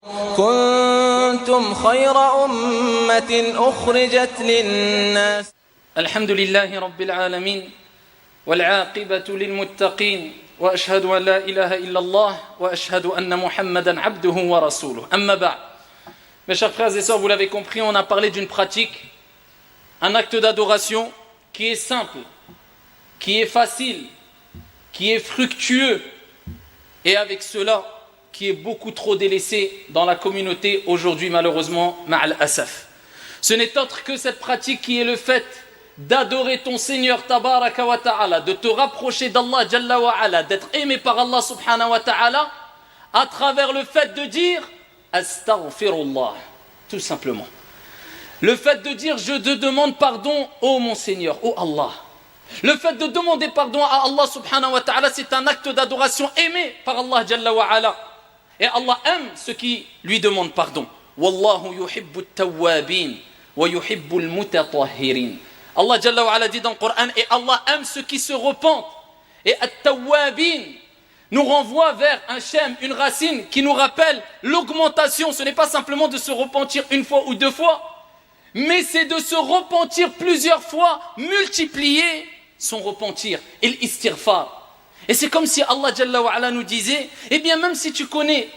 كنتم خير أمة أخرجت للناس الحمد لله رب العالمين والعاقبة للمتقين وأشهد أن لا إله إلا الله وأشهد أن محمدا عبده ورسوله أما بعد. Mes chers frères et sœurs, vous l'avez compris, on a parlé d'une pratique, un acte d'adoration qui est simple, qui est facile, qui est fructueux et avec cela qui est beaucoup trop délaissé dans la communauté aujourd'hui malheureusement, ma'al asaf. Ce n'est autre que cette pratique qui est le fait d'adorer ton Seigneur tabaraka wa ta'ala, de te rapprocher d'Allah jalla wa ala, d'être aimé par Allah subhanahu wa ta'ala à travers le fait de dire astaghfirullah, tout simplement. Le fait de dire je te demande pardon, ô mon Seigneur, ô Allah. Le fait de demander pardon à Allah subhanahu wa ta'ala, c'est un acte d'adoration aimé par Allah jalla wa ala. Et Allah aime ceux qui lui demandent pardon. Wallahu yuhibbu at-tawwabin wa yuhibbu al-mutatahhirin. Allah jalla wa ala dit dans le Coran, et Allah aime ceux qui se repentent. Et at-tawwabin nous renvoie vers un shem, une racine qui nous rappelle l'augmentation. Ce n'est pas simplement de se repentir une fois ou deux fois, mais c'est de se repentir plusieurs fois, multiplier son repentir, et l'istighfar. Et c'est comme si Allah Jalla wa ala nous disait, eh bien même si tu commets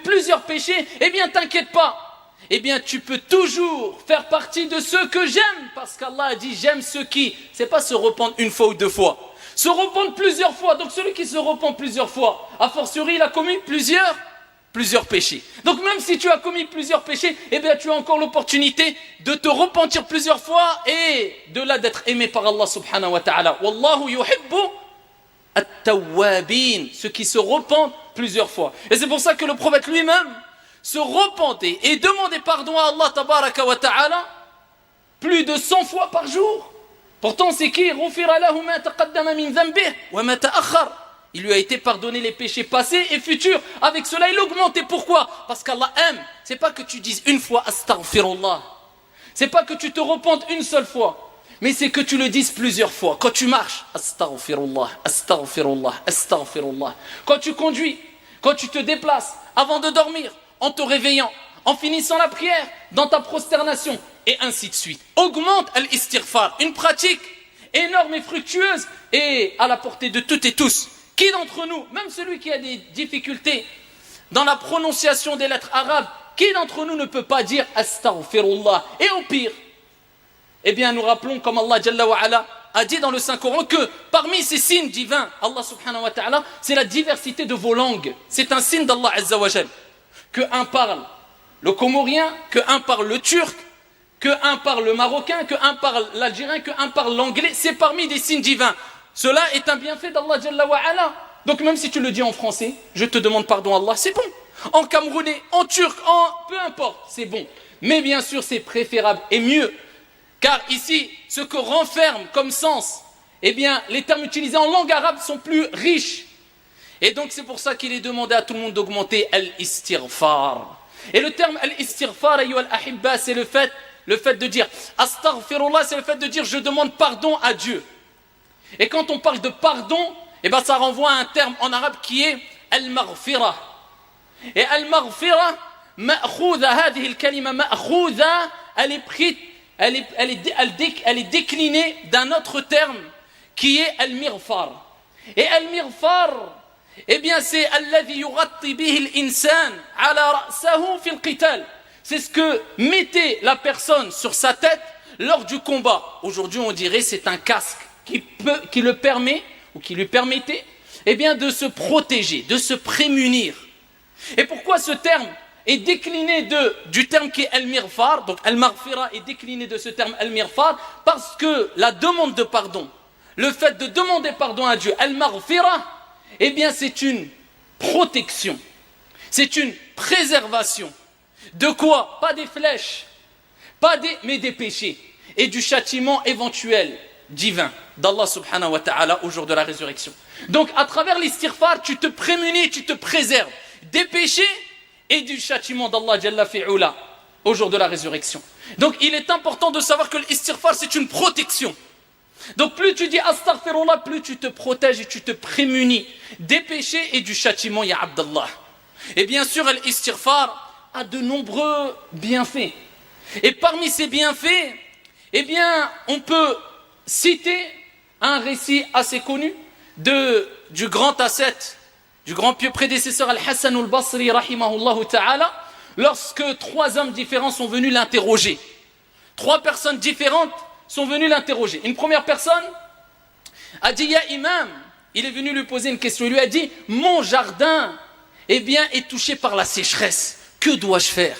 plusieurs péchés, eh bien t'inquiète pas, eh bien tu peux toujours faire partie de ceux que j'aime, parce qu'Allah a dit j'aime ceux qui, c'est pas se rependre une fois ou deux fois, se rependre plusieurs fois. Donc celui qui se repent plusieurs fois, a fortiori il a commis plusieurs péchés. Donc même si tu as commis plusieurs péchés, eh bien tu as encore l'opportunité de te repentir plusieurs fois et de là d'être aimé par Allah subhanahu wa ta'ala. Wallahu yuhibbu at-tawwabin, ceux qui se repentent plusieurs fois. Et c'est pour ça que le prophète lui-même se repentait et demandait pardon à Allah tabaraka wa ta'ala plus de 100 fois par jour. Pourtant c'est qui? Ghufira lahu ma taqaddama min dhanbihi wa ma ta'akhkhar. Il lui a été pardonné les péchés passés et futurs. Avec cela, il augmente. Et pourquoi? Parce qu'Allah aime. C'est pas que tu dises une fois astaghfirullah. C'est pas que tu te repentes une seule fois. Mais c'est que tu le dises plusieurs fois. Quand tu marches, astaghfirullah, astaghfirullah, astaghfirullah. Quand tu conduis, quand tu te déplaces, avant de dormir, en te réveillant, en finissant la prière, dans ta prosternation, et ainsi de suite. Augmente al-istighfar. Une pratique énorme et fructueuse et à la portée de toutes et tous. Qui d'entre nous, même celui qui a des difficultés dans la prononciation des lettres arabes, qui d'entre nous ne peut pas dire astaghfirullah? Et au pire, eh bien nous rappelons comme Allah Jalla wa ala a dit dans le Saint-Coran que parmi ces signes divins, Allah subhanahu wa ta'ala, c'est la diversité de vos langues. C'est un signe d'Allah Azza wa Jal. Que un parle le comorien, que un parle le turc, que un parle le marocain, que un parle l'algérien, que un parle l'anglais. C'est parmi des signes divins. Cela est un bienfait d'Allah Jalla wa ala. Donc même si tu le dis en français, je te demande pardon Allah, c'est bon. En camerounais, en turc, peu importe, c'est bon. Mais bien sûr c'est préférable et mieux. Car ici, ce que renferme comme sens, eh bien les termes utilisés en langue arabe sont plus riches. Et donc c'est pour ça qu'il est demandé à tout le monde d'augmenter al-istighfar. Et le terme al-istighfar, ayyuha al-ahibba, c'est le fait de dire astaghfirullah, c'est le fait de dire je demande pardon à Dieu. Et quand on parle de pardon, eh ben ça renvoie à un terme en arabe qui est al-maghfira. Et al-maghfira, ma'khouda, hadhihi al-kalima ma'khouda, elle est déclinée d'un autre terme qui est al-mighfar. Et al-mighfar, eh bien c'est alladhi yughatti bihi al-insan ala ra'sahu fi al-qital. C'est ce que mettait la personne sur sa tête lors du combat. Aujourd'hui on dirait c'est un casque qui le permet, ou qui lui permettait, eh bien, de se protéger, de se prémunir. Et pourquoi ce terme est décliné du terme qui est al-mighfar, donc al-maghfira est décliné de ce terme al-mighfar, parce que la demande de pardon, le fait de demander pardon à Dieu, al-maghfira, eh bien, c'est une protection, c'est une préservation. De quoi? Pas des flèches, mais des péchés, et du châtiment éventuel divin d'Allah subhanahu wa ta'ala au jour de la résurrection. Donc à travers l'istighfar, tu te prémunis, tu te préserves des péchés et du châtiment d'Allah Jalla fi'ula au jour de la résurrection. Donc il est important de savoir que l'istighfar c'est une protection. Donc plus tu dis astaghfirullah, plus tu te protèges et tu te prémunis des péchés et du châtiment, ya Abdallah. Et bien sûr l'istighfar a de nombreux bienfaits. Et parmi ces bienfaits, eh bien, on peut citer un récit assez connu du grand ascète, du grand pieux prédécesseur Al-Hassan al-Basri, rahimahullah ta'ala, lorsque 3 hommes différents sont venus l'interroger. 3 personnes différentes sont venues l'interroger. Une première personne a dit, ya imam, il est venu lui poser une question. Il lui a dit, mon jardin, eh bien, est touché par la sécheresse. Que dois-je faire?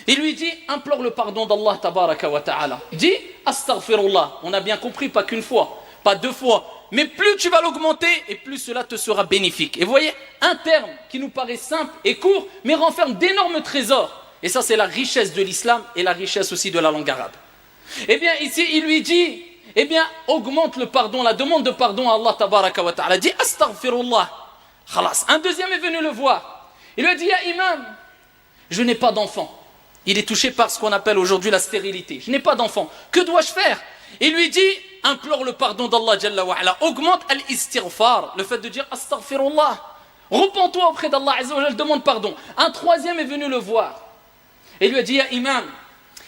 Il lui dit, implore le pardon d'Allah tabaraka wa ta'ala. Dis, astaghfirullah. On a bien compris, pas qu'une fois, pas 2 fois. Mais plus tu vas l'augmenter, et plus cela te sera bénéfique. Et vous voyez, un terme qui nous paraît simple et court, mais renferme d'énormes trésors. Et ça, c'est la richesse de l'islam et la richesse aussi de la langue arabe. Eh bien, ici, il lui dit, eh bien, augmente le pardon, la demande de pardon à Allah tabaraka wa ta'ala. Dis, astaghfirullah. Khalas. Un deuxième est venu le voir. Il lui a dit, ya imam, je n'ai pas d'enfant. Il est touché par ce qu'on appelle aujourd'hui la stérilité. Je n'ai pas d'enfant. Que dois-je faire? Il lui dit, implore le pardon d'Allah Jalla wa ala. Augmente al-istighfar, le fait de dire astaghfirullah. Repends-toi auprès d'Allah Azza wa Jalla, demande pardon. Un troisième est venu le voir. Et lui a dit, ya imam,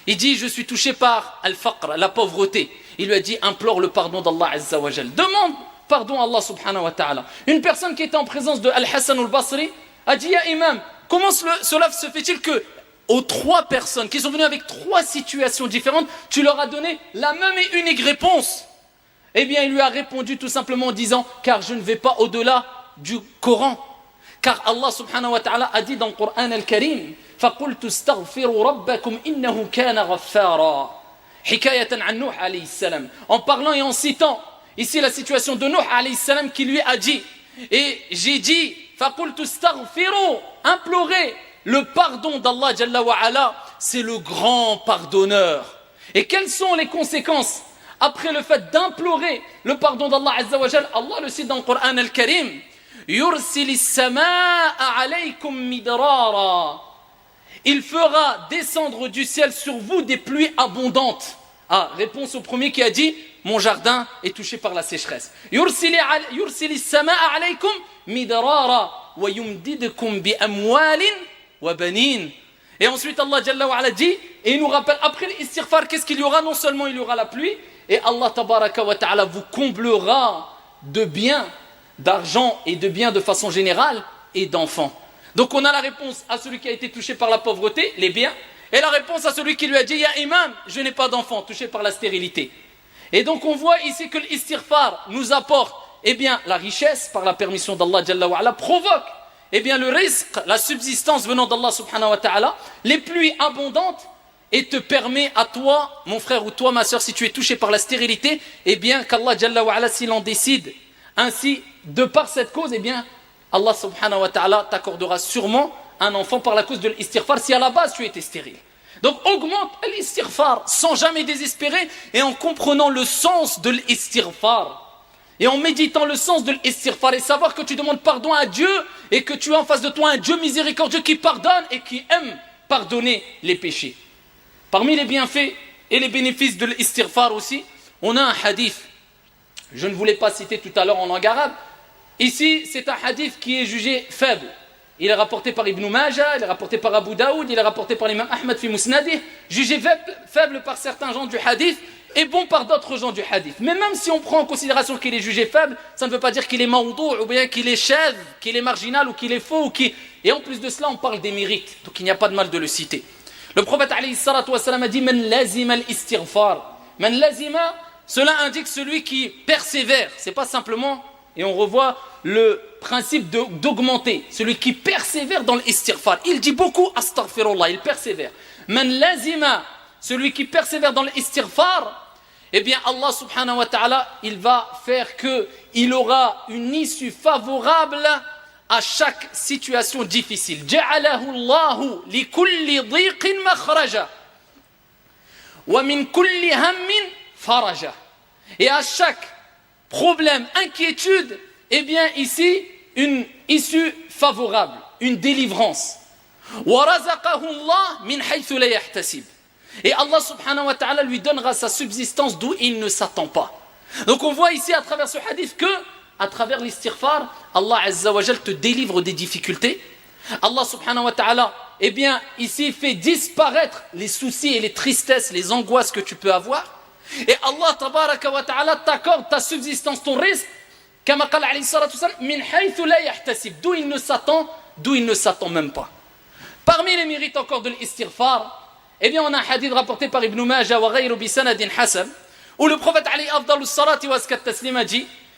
il dit, je suis touché par al-faqr, la pauvreté. Il lui a dit, implore le pardon d'Allah Azza wa Jalla. Demande pardon à Allah subhanahu wa ta'ala. Une personne qui était en présence de Al-Hassan al-Basri a dit, ya imam, comment cela se fait-il que aux 3 personnes qui sont venues avec 3 situations différentes, tu leur as donné la même et unique réponse? Eh bien, il lui a répondu tout simplement en disant, car je ne vais pas au-delà du Coran. Car Allah subhanahu wa ta'ala a dit dans le Coran al-Karim, فَقُلْتُ اسْتَغْفِرُوا رَبَّكُمْ إِنَّهُ كَانَ غَفَّارًا حِكَايَةً عَنْ نُوح alayhi salam. En parlant et en citant ici la situation de Nuh alayhi salam qui lui a dit, et j'ai dit, فَقُلْتُ اسْتَغْفِرُوا, implorez le pardon d'Allah Jalla wa ala, c'est le grand pardonneur. Et quelles sont les conséquences après le fait d'implorer le pardon d'Allah Azza wa Jalla? Allah le cite dans le Coran al-Karim, yursilis samaa alaykum midrara. Il fera descendre du ciel sur vous des pluies abondantes. Ah, réponse au premier qui a dit, mon jardin est touché par la sécheresse. Yursilis samaa alaykum midrara wa yumdidukum bi amwalin. Et ensuite Allah Jalla wa ala dit, et il nous rappelle après l'istighfar, qu'est-ce qu'il y aura? Non seulement il y aura la pluie, et Allah tabaraka wa ta'ala vous comblera de biens, d'argent et de biens de façon générale, et d'enfants. Donc on a la réponse à celui qui a été touché par la pauvreté, les biens, et la réponse à celui qui lui a dit, ya imam, je n'ai pas d'enfant, touché par la stérilité. Et donc on voit ici que l'istighfar nous apporte, eh bien, la richesse, par la permission d'Allah Jalla wa ala, provoque eh bien le rizq, la subsistance venant d'Allah subhanahu wa ta'ala, les pluies abondantes, et te permet à toi, mon frère ou toi, ma soeur, si tu es touché par la stérilité, eh bien qu'Allah Jalla wa ala, s'il en décide ainsi, de par cette cause, eh bien Allah subhanahu wa ta'ala t'accordera sûrement un enfant par la cause de l'istighfar si à la base tu étais stérile. Donc augmente l'istighfar sans jamais désespérer et en comprenant le sens de l'istighfar. Et en méditant le sens de l'istighfar et savoir que tu demandes pardon à Dieu et que tu as en face de toi un Dieu miséricordieux qui pardonne et qui aime pardonner les péchés. Parmi les bienfaits et les bénéfices de l'istighfar aussi, on a un hadith. Je ne voulais pas citer tout à l'heure en langue arabe. Ici, c'est un hadith qui est jugé faible. Il est rapporté par Ibn Majah, il est rapporté par Abu Daoud, il est rapporté par l'imam Ahmad fi Musnadih, jugé faible par certains gens du hadith et bon par d'autres gens du hadith. Mais même si on prend en considération qu'il est jugé faible, ça ne veut pas dire qu'il est maoudou, ou bien qu'il est chèvre, qu'il est marginal, ou qu'il est faux, ou qu'il... Et en plus de cela, on parle des mérites, donc il n'y a pas de mal de le citer. Le prophète alayhi salatu wassalam a dit « Man lazima al-istighfar » Man lazima, cela indique celui qui persévère, c'est pas simplement... Et on revoit le principe d'augmenter, celui qui persévère dans l'istighfar. Il dit beaucoup astaghfirullah, il persévère. Man lazima, celui qui persévère dans l'istighfar, eh bien Allah subhanahu wa ta'ala, il va faire qu'il aura une issue favorable à chaque situation difficile. Ja'alahu Allahu li kulli dhiqin makhraja wa min kulli hammin faraja. Et à chaque problème, inquiétude, eh bien ici, une issue favorable, une délivrance. Et Allah subhanahu wa ta'ala lui donnera sa subsistance d'où il ne s'attend pas. Donc on voit ici à travers ce hadith que, à travers l'istighfar, Allah azza wa jal te délivre des difficultés. Allah subhanahu wa ta'ala, eh bien, ici, fait disparaître les soucis et les tristesses, les angoisses que tu peux avoir. Et Allah tabaraka wa ta'ala t'accorde ta subsistance, ton risque, كما قال عليه الصلاة والسلام, من حيث لا يحتسب, d'où il ne s'attend même pas. Parmi les mérites encore de l'istighfar, eh bien, on a un hadith rapporté par Ibn Majah wa ghayru bi sanadin hasan, où le prophète alayhi afdalus salati wa azkat taslima dit